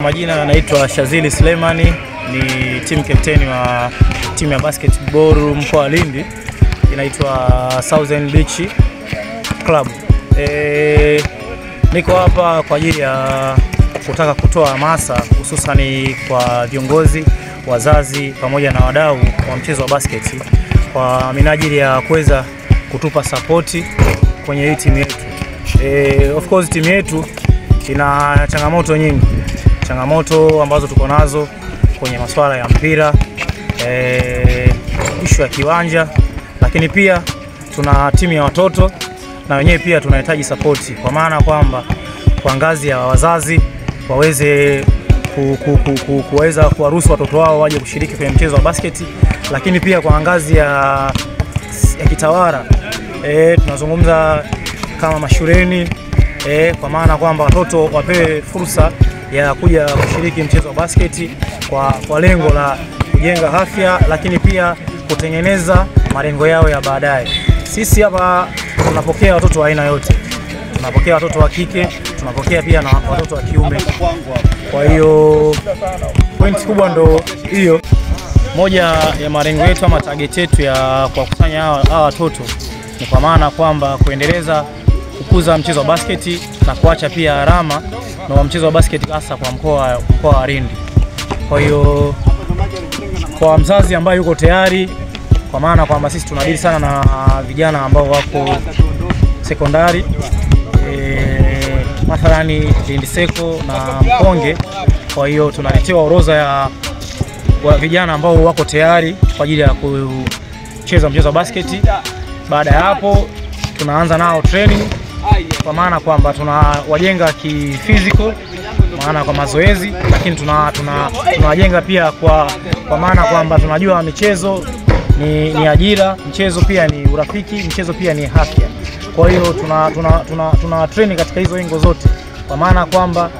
Majina naitwa Shazili Sulemani, ni team captain wa timu ya basketball mkoa wa Lindi, inaitwa Southern Beach Club. Niko hapa kwa ajili ya kutaka kutoa hamasa hususan kwa viongozi, wazazi pamoja na wadau wa mchezo wa basket kwa minajili ya kuweza kutupa support kwenye hii timu yetu. Of course timu yetu ina changamoto nyingi. Changamoto ambazo tuko nazo kwenye masuala ya mpira, issue ya kiwanja, lakini pia tuna timu ya watoto na wenyewe pia tunahitaji support, kwa maana kwamba kwa ngazi ya wazazi waweze kuweza kuwaruhusu watoto wao waje kushiriki kwenye mchezo wa basket, lakini pia kwa ngazi ya kitawala tunazungumza kama mashuleni, kwa maana kwamba watoto wapewe fursa ya kuja kushiriki mchezo wa basket kwa lengo la kujenga afya, lakini pia kutengeneza malengo yao ya baadaye. Sisi hapa tunapokea watoto wa aina yote. Tunapokea watoto wa kike, tunapokea pia na watoto wa kiume. Kwa hiyo point kubwa ndo hiyo. Moja ya malengo yetu ama target yetu ya kukusanya hawa watoto ni kwa maana kwamba kuendeleza kukuza mchezo wa basket na kuacha pia alama na mchezo wa basket hasa kwa mkoa wa Lindi. Kwa hiyo kwa mzazi ambaye yuko tayari, kwa maana kwamba sisi tunadili sana na vijana ambao wako sekondari, mathalani Lindi Seko na Mkonge. Kwa hiyo tunaletewa orodha ya vijana ambao wako tayari kwa ajili ya kucheza mchezo wa basket. Baada ya hapo tunaanza nao training, kwa maana kwamba tunawajenga physical, maana kwa mazoezi, lakini tunawajenga pia kwa maana kwamba tunajua michezo ni ajira, mchezo pia ni urafiki, mchezo pia ni afya. Kwa hiyo tuna train katika hizo engo zote, kwa maana kwamba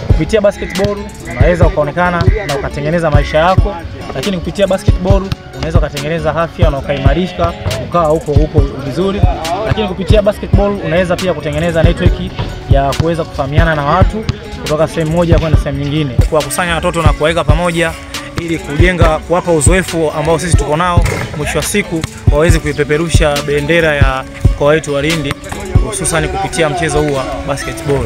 kupitia basketball unaweza ukaonekana na ukatengeneza maisha yako, lakini kupitia basketball unaweza ukatengeneza afya na ukaimarika, ukaa huko vizuri, lakini kupitia basketball unaweza pia kutengeneza network ya kuweza kufahamiana na watu kutoka sehemu moja kwenda sehemu nyingine. Kuwakusanya watoto na kuwaweka pamoja ili kujenga, kuwapa uzoefu ambao sisi tuko nao, mwisho wa siku waweze kuipeperusha bendera ya mkoa wetu wa Lindi, hususan kupitia mchezo huu wa basketball.